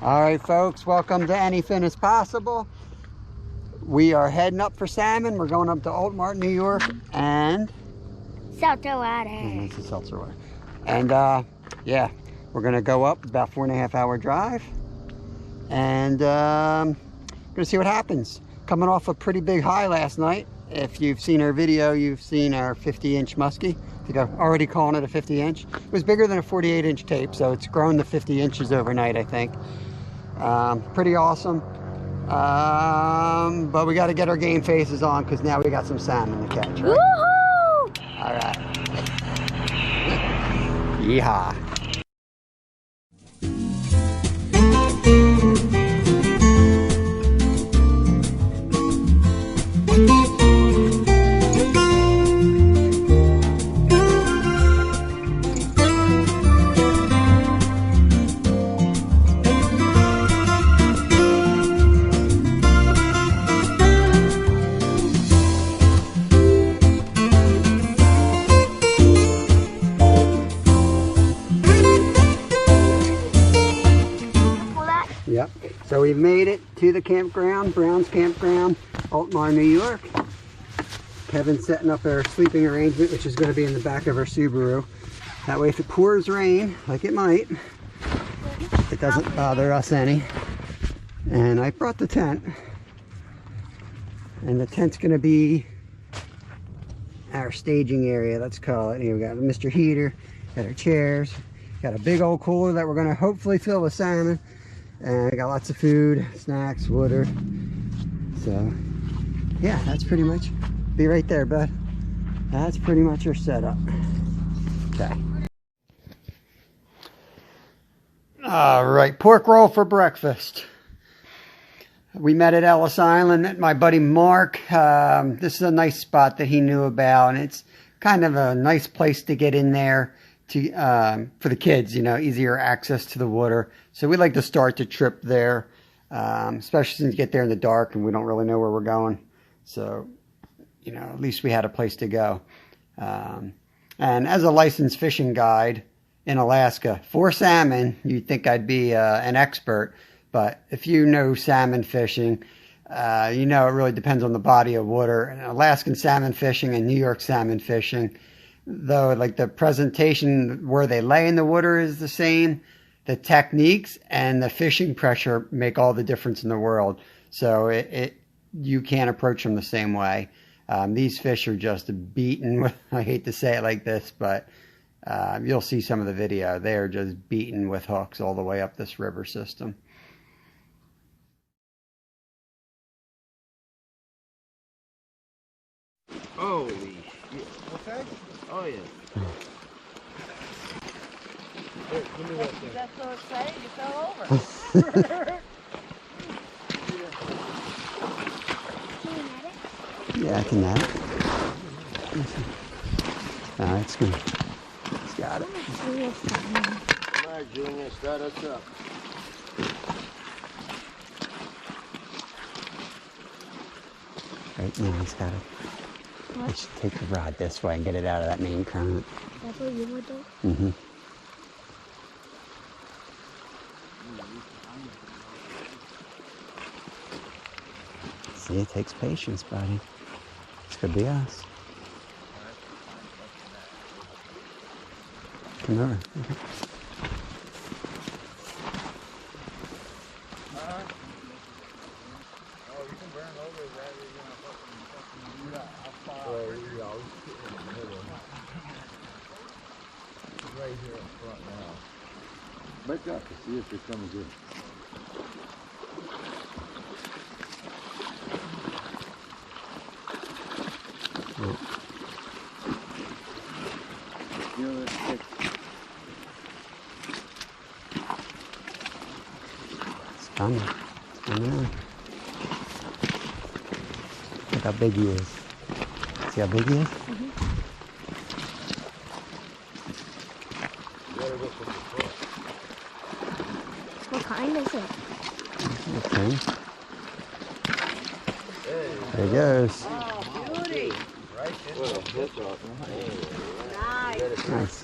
All right, folks, welcome to Anything is Possible. We are heading up for salmon. We're going up to Altmar, New York, and Seltzer water. And it's a seltzer water. And yeah, we're gonna go up about 4.5 hour drive, and gonna see what happens. Coming off a pretty big high last night. If you've seen our video, you've seen our 50-inch muskie. I think I'm already calling it a 50-inch. It was bigger than a 48-inch tape, so it's grown to 50 inches overnight, I think. Pretty awesome. But we got to get our game faces on because now we got some salmon to catch, right? Woohoo! All right. Yeehaw. Yep. So we've made it to the campground, Brown's Campground, Altmar, New York. Kevin's setting up our sleeping arrangement, which is going to be in the back of our Subaru. That way if it pours rain, like it might, it doesn't bother us any. And I brought the tent. And the tent's going to be our staging area, let's call it. Here we got Mr. Heater, got our chairs, got a big old cooler that we're going to hopefully fill with salmon. And I got lots of food, snacks, water. So, yeah, that's pretty much, be right there, bud. That's pretty much our setup. Okay. All right, pork roll for breakfast. We met at Ellis Island, met my buddy Mark. This is a nice spot that he knew about, and it's kind of a nice place to get in there to for the kids, you know, easier access to the water. So we like to start the trip there, especially since you get there in the dark and we don't really know where we're going. So, you know, at least we had a place to go. And as a licensed fishing guide in Alaska for salmon, you'd think I'd be an expert. But if you know salmon fishing, you know it really depends on the body of water. And Alaskan salmon fishing and New York salmon fishing, though, like the presentation where they lay in the water is the same, the techniques and the fishing pressure make all the difference in the world. So you can't approach them the same way. These fish are just beaten with, I hate to say it like this, but you'll see some of the video. They are just beaten with hooks all the way up this river system. Holy shit. Okay? Oh, yeah. Here, give me that thing. That's so exciting, you fell over. Yeah, I can net it. It's good. It's got it. All right, Junior, start us up. Right now, he's got it. I should take the rod this way and get it out of that main current. That's what you would do? Mm-hmm. See, it takes patience, buddy. This could be us. Come over. Okay. Right here up front now. Back up to see if it comes in. It's coming. It's coming in. Look how big he is. See how big he is? Mm-hmm. What kind is it? Okay. There he goes. Oh, beauty. Right. Nice. Nice.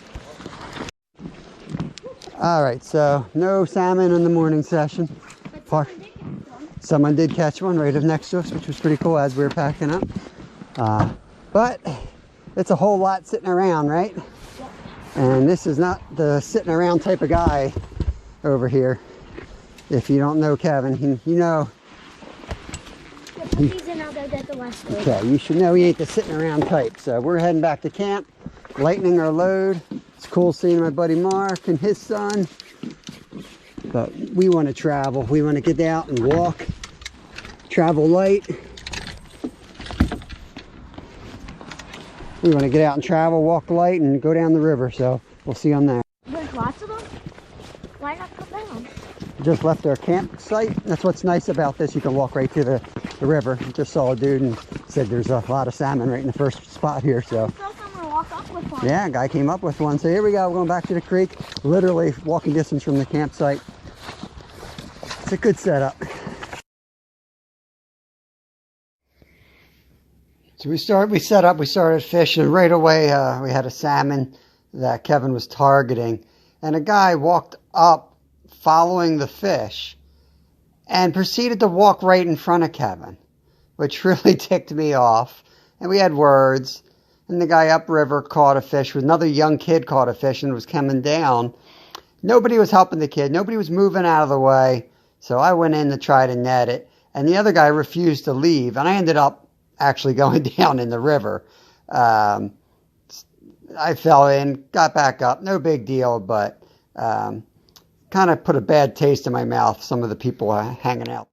All right, so no salmon in the morning session. Park. Someone did catch one right up next to us, which was pretty cool as we were packing up. But it's a whole lot sitting around, right? And this is not the sitting around type of guy over here. If you don't know Kevin, you know. Okay, you should know he ain't the sitting around type. So we're heading back to camp, lightening our load. It's cool seeing my buddy Mark and his son. But we want to travel. We want to get out and walk, travel light. We want to get out and travel, walk light, and go down the river. So we'll see on that. There's lots of them? Why not come down? Just left our campsite. That's what's nice about this. You can walk right to the river. Just saw a dude and said there's a lot of salmon right in the first spot here. So yeah, a guy came up with one. So here we go. We're going back to the creek. Literally walking distance from the campsite. It's a good setup. So we started fishing right away. We had a salmon that Kevin was targeting, and a guy walked up following the fish and proceeded to walk right in front of Kevin, which really ticked me off. And we had words, and the guy upriver caught a fish. Another young kid caught a fish and was coming down. Nobody was helping the kid. Nobody was moving out of the way. So I went in to try to net it, and the other guy refused to leave, and I ended up actually going down in the river. I fell in, got back up, no big deal, but kind of put a bad taste in my mouth, some of the people hanging out.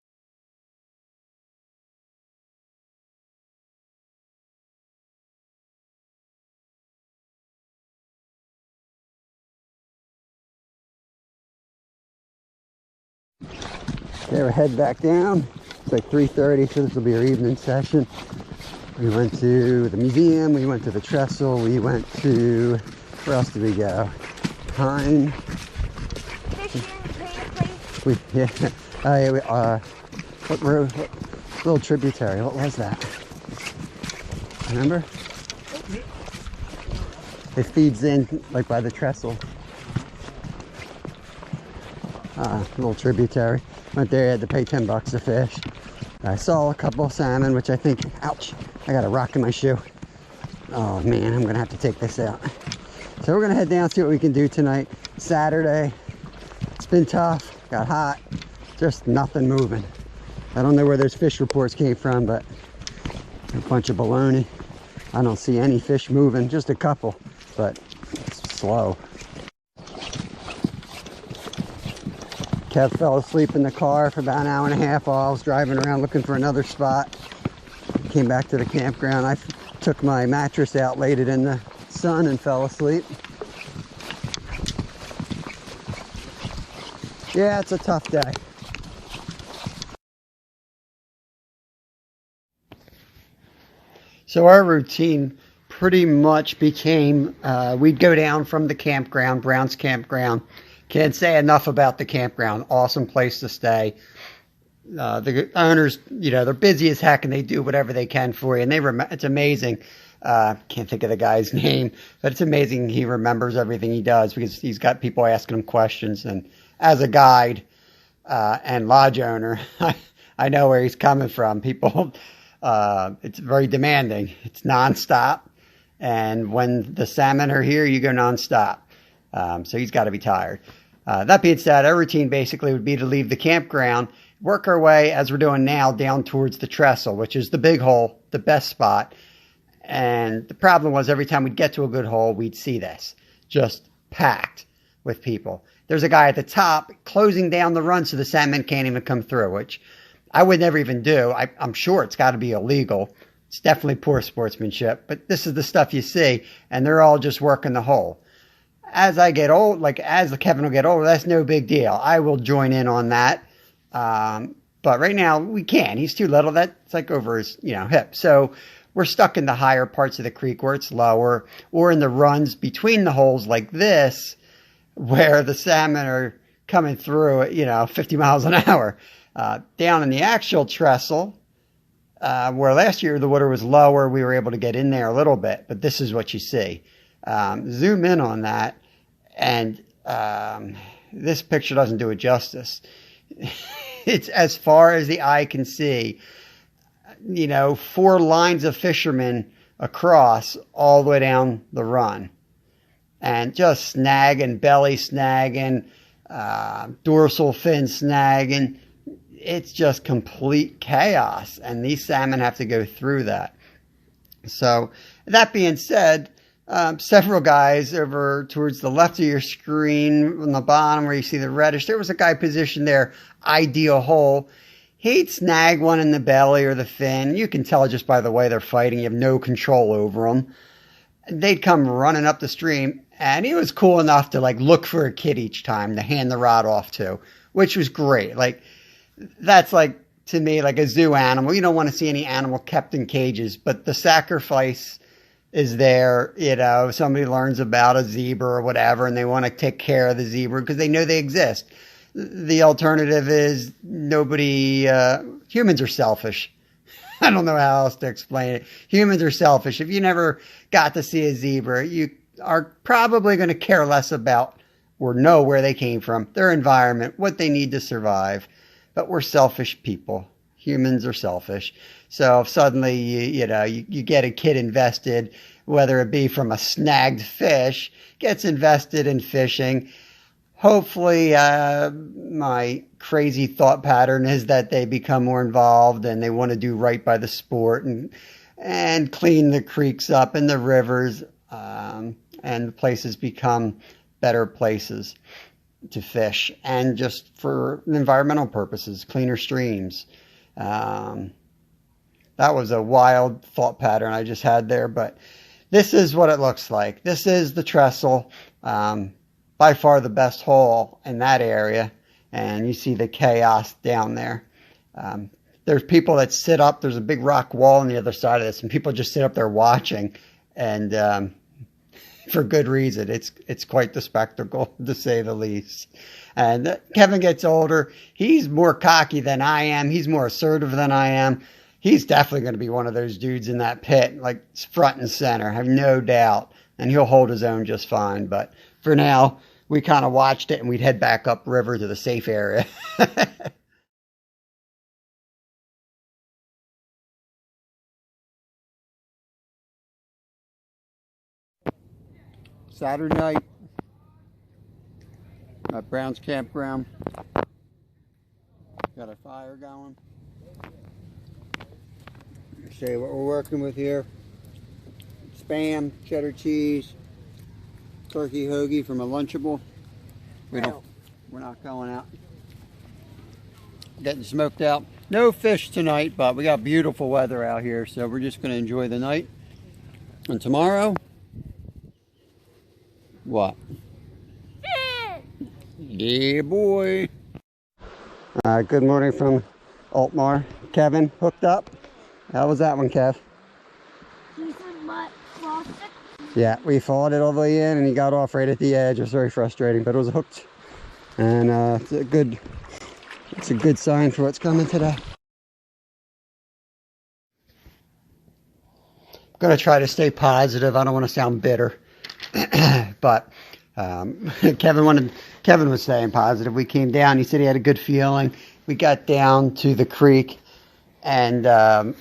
Okay, we're heading back down. It's like 3:30, so this will be our evening session. We went to the museum, we went to the trestle, we went to, where else did we go? Pine. What road, what little tributary, what was that? Remember? It feeds in, like by the trestle. Little tributary. Went there, had to pay $10 a fish. I saw a couple of salmon, which I think, ouch, I got a rock in my shoe. Oh man, I'm gonna have to take this out. So we're gonna head down, see what we can do tonight. Saturday, it's been tough, got hot, just nothing moving. I don't know where those fish reports came from, but a bunch of baloney. I don't see any fish moving, just a couple, but it's slow. Kev fell asleep in the car for about an hour and a half while I was driving around looking for another spot. Came back to the campground. I took my mattress out, laid it in the sun, and fell asleep. Yeah, it's a tough day. So our routine pretty much became, we'd go down from the campground, Brown's Campground. Can't say enough about the campground. Awesome place to stay. The owners, you know, they're busy as heck and they do whatever they can for you. And it's amazing. Can't think of the guy's name, but it's amazing he remembers everything he does because he's got people asking him questions. And as a guide and lodge owner, I know where he's coming from. People, it's very demanding. It's nonstop. And when the salmon are here, you go nonstop. So he's got to be tired. That being said, our routine basically would be to leave the campground, work our way, as we're doing now, down towards the trestle, which is the big hole, the best spot. And the problem was every time we'd get to a good hole, we'd see this, just packed with people. There's a guy at the top closing down the run so the salmon can't even come through, which I would never even do. I'm sure it's got to be illegal. It's definitely poor sportsmanship, but this is the stuff you see, and they're all just working the hole. As I get old, like as Kevin will get older, that's no big deal. I will join in on that. But right now we can't. He's too little. That's like over his, hip. So we're stuck in the higher parts of the creek where it's lower, or in the runs between the holes like this, where the salmon are coming through at, 50 miles an hour. Down in the actual trestle, where last year the water was lower, we were able to get in there a little bit, but this is what you see. Zoom in on that, and this picture doesn't do it justice. It's as far as the eye can see. 4 lines of fishermen across all the way down the run. And just snagging, belly snagging, dorsal fin snagging. It's just complete chaos. And these salmon have to go through that. So, that being said, several guys over towards the left of your screen on the bottom where you see the reddish, there was a guy positioned there, ideal hole. He'd snag one in the belly or the fin. You can tell just by the way they're fighting. You have no control over them. They'd come running up the stream, and he was cool enough to look for a kid each time to hand the rod off to, which was great. That's to me like a zoo animal. You don't want to see any animal kept in cages, but the sacrifice is there. Somebody learns about a zebra or whatever, and they want to take care of the zebra because they know they exist. The alternative is humans are selfish. I don't know how else to explain it. Humans are selfish. If you never got to see a zebra, you are probably going to care less about or know where they came from, their environment, what they need to survive. But we're selfish people. Humans are selfish. So if suddenly you get a kid invested, whether it be from a snagged fish, gets invested in fishing. Hopefully, my crazy thought pattern is that they become more involved and they want to do right by the sport and clean the creeks up and the rivers, and the places become better places to fish, and just for environmental purposes, cleaner streams. That was a wild thought pattern I just had there, but this is what it looks like. This is the trestle. By far the best hole in that area, and you see the chaos down there. There's people that sit up. There's a big rock wall on the other side of this, and people just sit up there watching, and for good reason. It's quite the spectacle, to say the least. And Kevin gets older. He's more cocky than I am. He's more assertive than I am. He's definitely going to be one of those dudes in that pit, front and center. I have no doubt. And he'll hold his own just fine. But for now, we kind of watched it, and we'd head back upriver to the safe area. Saturday night at Brown's Campground. Got a fire going. Show you what we're working with here. Spam, cheddar cheese, turkey hoagie from a Lunchable. We're not going out. Getting smoked out. No fish tonight, but we got beautiful weather out here, so we're just going to enjoy the night. And tomorrow, what? Yeah, boy. Good morning from Altmar. Kevin hooked up. How was that one, Kev? Yeah, we followed it all the way in, and he got off right at the edge. It was very frustrating, but it was hooked, and it's a good sign for what's coming today. I'm gonna try to stay positive. I don't want to sound bitter, but Kevin was staying positive. We came down. He said he had a good feeling. We got down to the creek, and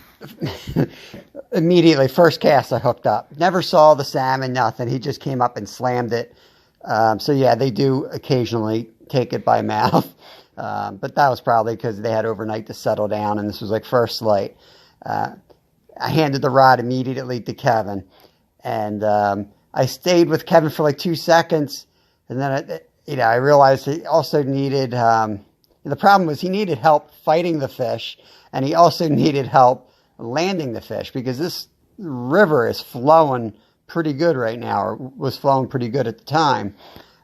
immediately, first cast, I hooked up. Never saw the salmon, nothing. He just came up and slammed it. So yeah, they do occasionally take it by mouth. But that was probably because they had overnight to settle down, and this was first light. I handed the rod immediately to Kevin, and I stayed with Kevin for 2 seconds, and then I realized he also needed. The problem was he needed help fighting the fish, and he also needed help landing the fish, because this river is flowing pretty good right now, or was flowing pretty good at the time.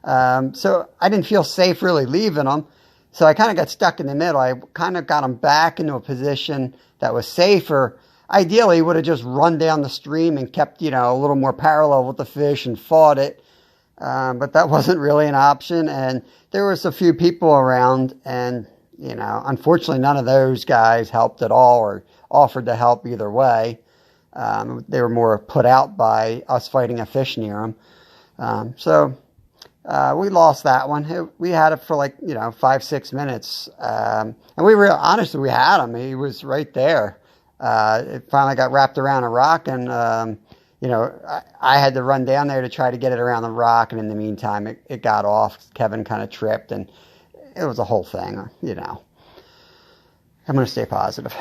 So I didn't feel safe really leaving him. So I kind of got stuck in the middle. I kind of got him back into a position that was safer. Ideally, he would have just run down the stream and kept, a little more parallel with the fish and fought it. But that wasn't really an option. And there was a few people around, and, unfortunately none of those guys helped at all or offered to help either way. They were more put out by us fighting a fish near them. So We lost that one. We had it for like, 5-6 minutes. And we were, honestly, we had him. He was right there. It finally got wrapped around a rock, and, I had to run down there to try to get it around the rock. And in the meantime, it got off. Kevin kind of tripped, and it was a whole thing, I'm going to stay positive.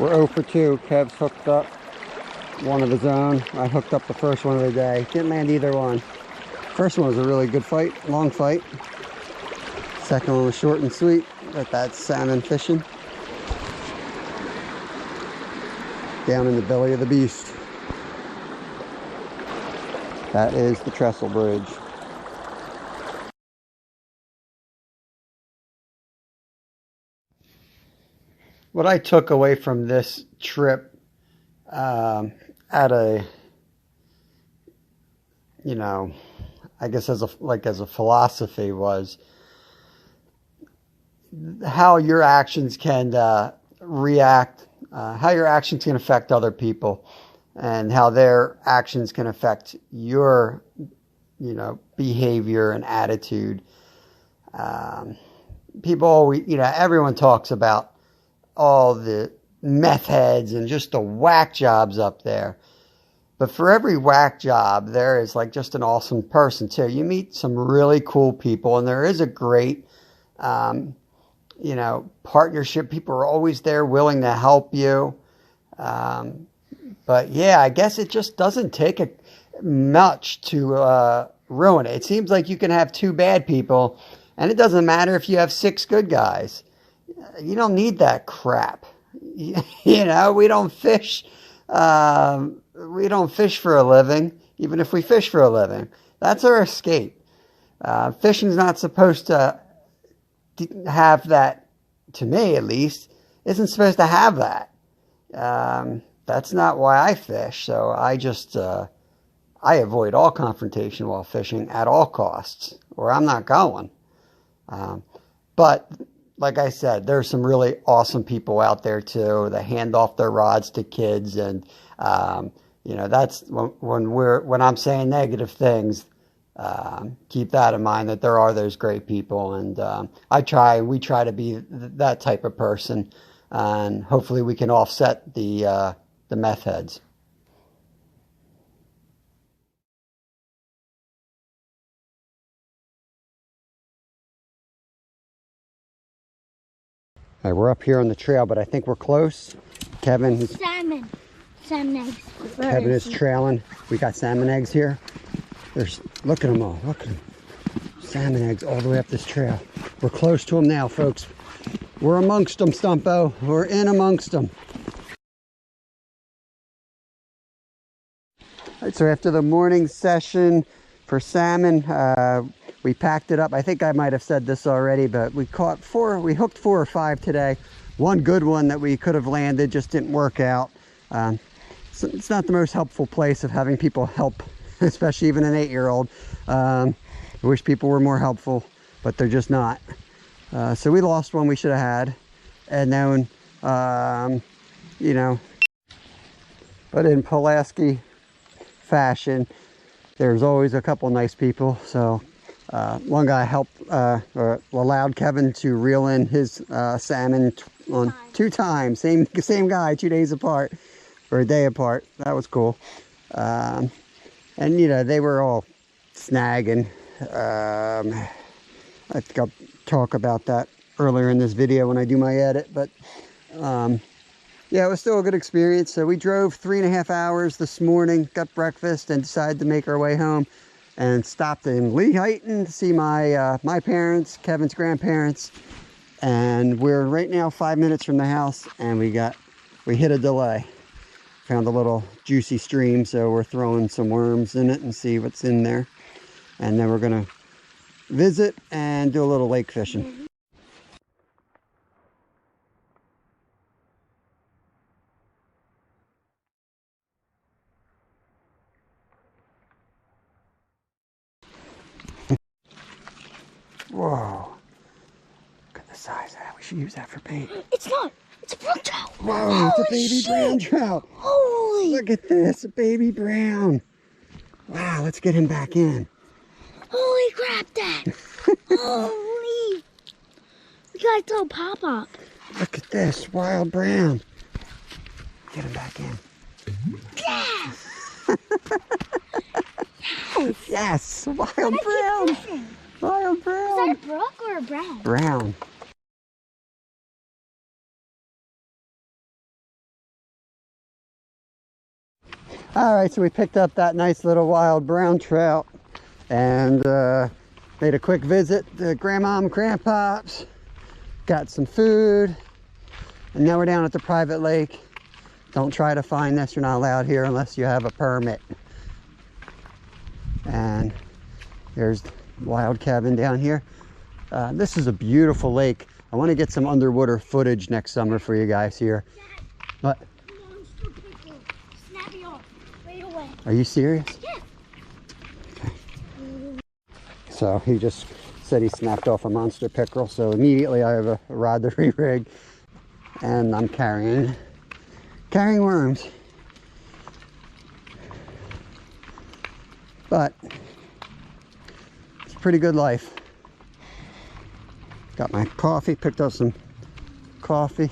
We're 0 for 2. Kev's hooked up one of his own. I hooked up the first one of the day. Didn't land either one. First one was a really good fight, long fight. Second one was short and sweet. Got that salmon fishing down in the belly of the beast. That is the trestle bridge. What I took away from this trip at a, I guess as a philosophy was how your actions can react, how your actions can affect other people, and how their actions can affect your, behavior and attitude. People always, everyone talks about all the meth heads and just the whack jobs up there. But for every whack job, there is like just an awesome person too. You meet some really cool people, and there is a great, partnership. People are always there willing to help you. But yeah, I guess it just doesn't take much to ruin it. It seems like you can have 2 bad people, and it doesn't matter if you have 6 good guys. You don't need that crap. We don't fish. We don't fish for a living, even if we fish for a living. That's our escape. Fishing's not supposed to have that, to me at least, isn't supposed to have that. That's not why I fish. So I just, I avoid all confrontation while fishing at all costs, or I'm not going. But like I said, there's some really awesome people out there too that hand off their rods to kids, and that's when I'm saying negative things. Keep that in mind, that there are those great people, and we try to be that type of person, and hopefully we can offset the meth heads. All right, we're up here on the trail, but I think we're close. Kevin. Salmon. Salmon eggs. Kevin is trailing. We got salmon eggs here. Look at them all. Look at them. Salmon eggs all the way up this trail. We're close to them now, folks. We're amongst them, Stumpo. We're in amongst them. All right, so after the morning session for salmon, we packed it up. I think I might have said this already, but we hooked 4 or 5 today. One good one that we could have landed just didn't work out. So it's not the most helpful place of having people help, especially even an 8-year-old. I wish people were more helpful, but they're just not. So we lost one we should have had. And then, but in Pulaski fashion, there's always a couple nice people. So one guy helped or allowed Kevin to reel in his salmon on 2 times. Same guy, 2 days apart, or a day apart. That was cool. And they were all snagging. I think I'll talk about that earlier in this video when I do my edit. But yeah, it was still a good experience. So we drove 3.5 hours this morning, got breakfast, and decided to make our way home, and stopped in Lehighton to see my parents, Kevin's grandparents. And we're right now 5 minutes from the house, and we hit a delay. Found a little juicy stream, so we're throwing some worms in it and see what's in there. And then we're gonna visit and do a little lake fishing. Whoa. Look at the size of that. We should use that for bait. It's not. It's a brook trout. Whoa, it's a baby brown trout. Holy. Look at this, a baby brown. Wow, let's get him back in. Holy crap, Dad. Holy. We got a little pop-up. Look at this, wild brown. Get him back in. Yes. Yes, wild brown. Wild Is brown. that a brook or a brown? Brown. All right, so we picked up that nice little wild brown trout and made a quick visit to Grandma and Grandpa's. Got some food, and now we're down at the private lake. Don't try to find this. You're not allowed here unless you have a permit. And there's wild cabin down here. This is a beautiful lake. I want to get some underwater footage next summer for you guys here. What? Monster pickle. Snappy off. Right away. Are you serious? Yeah. Okay. So he just said he snapped off a monster pickerel. So immediately I have a rod to re-rig, and I'm carrying worms. But it's a pretty good life. Got my coffee, picked up some coffee.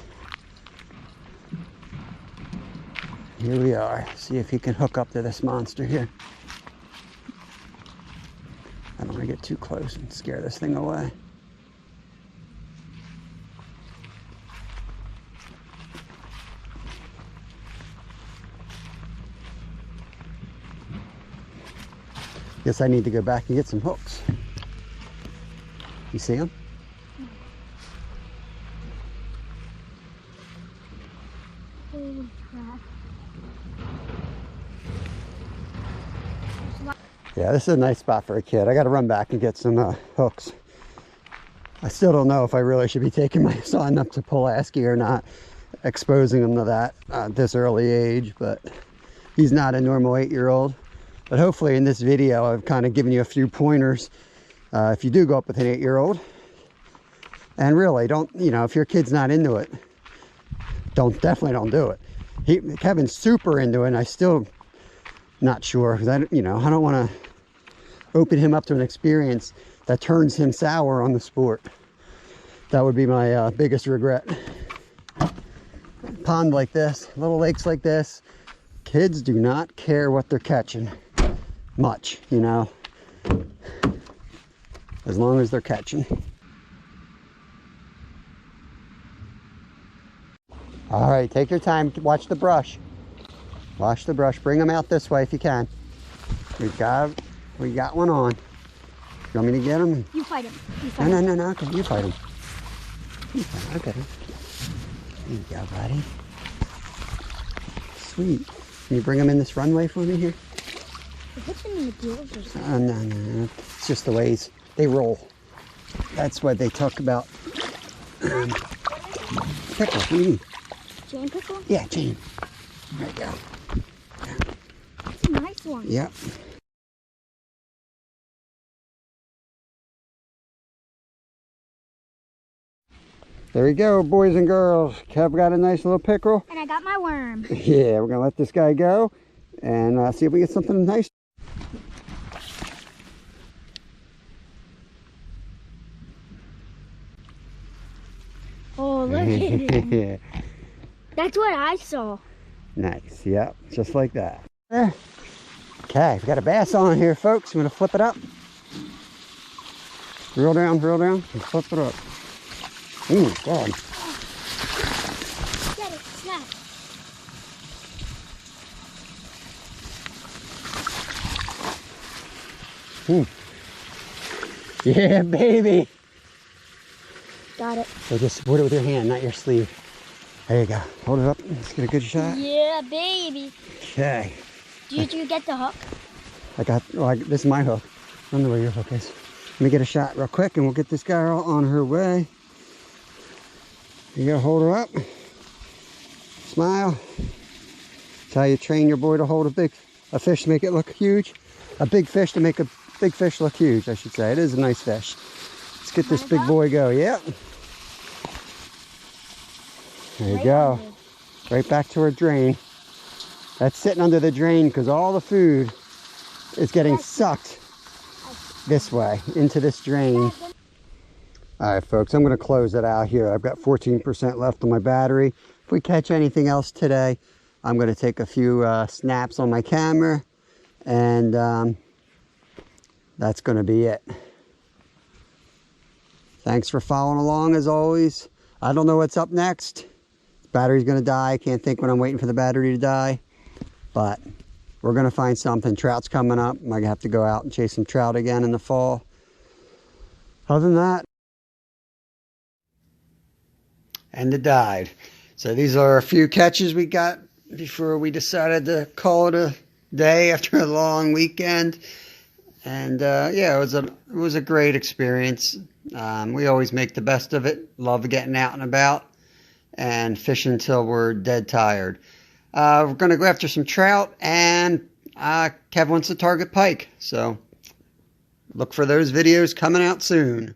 Here we are. See if he can hook up to this monster here. I don't want to get too close and scare this thing away. Guess I need to go back and get some hooks. You see them? Holy crap. Yeah, this is a nice spot for a kid. I got to run back and get some hooks. I still don't know if I really should be taking my son up to Pulaski or not, exposing him to that at this early age, but he's not a normal 8-year-old. But hopefully in this video, I've kind of given you a few pointers if you do go up with an 8-year-old. And really, don't, you know, if your kid's not into it, definitely don't do it. Kevin's super into it, and I still not sure, because I don't want to open him up to an experience that turns him sour on the sport. That would be my biggest regret. Pond like this, little lakes like this, kids do not care what they're catching much, you know, as long as they're catching. All right, take your time, watch the brush. Watch the brush, bring them out this way if you can. We got one on. You want me to get him? You fight him. You fight him. No, okay, you fight him. Okay. There you go, buddy. Sweet. Can you bring them in this runway for me here? Hit them in the gills or something. No. It's just the ways they roll. That's what they talk about. Pickle, what do you mean? Jane pickle? Yeah, Jane. There you go. That's a nice one. Yep. There we go, boys and girls. Kev got a nice little pickerel. And I got my worm. Yeah, we're gonna let this guy go and see if we get something nice. Oh, look at it. Yeah. That's what I saw. Nice, yep, just like that. There. Okay, we got a bass on here, folks. I'm gonna flip it up. Reel down, and flip it up. Oh my God. Get it, snap. Yeah, baby. Got it. So just support it with your hand, not your sleeve. There you go. Hold it up. Let's get a good shot. Yeah, baby. Okay. Did you get the hook? This is my hook. I don't know where your hook is. Let me get a shot real quick and we'll get this girl on her way. You gotta hold her up. Smile. That's how you train your boy to hold a fish to make it look huge. A big fish to make a big fish look huge, I should say. It is a nice fish. Let's get this big boy go. Yep. There you go. Right back to our drain. That's sitting under the drain because all the food is getting sucked this way into this drain. All right, folks, I'm going to close it out here. I've got 14% left on my battery. If we catch anything else today, I'm going to take a few snaps on my camera, and that's going to be it. Thanks for following along as always. I don't know what's up next. Battery's going to die. I can't think when I'm waiting for the battery to die, but we're going to find something. Trout's coming up. I might have to go out and chase some trout again in the fall. Other than that, and it died. So these are a few catches we got before we decided to call it a day after a long weekend. And yeah, it was a great experience. We always make the best of it. Love getting out and about and fishing until we're dead tired. We're going to go after some trout, and Kev wants to target pike. So look for those videos coming out soon.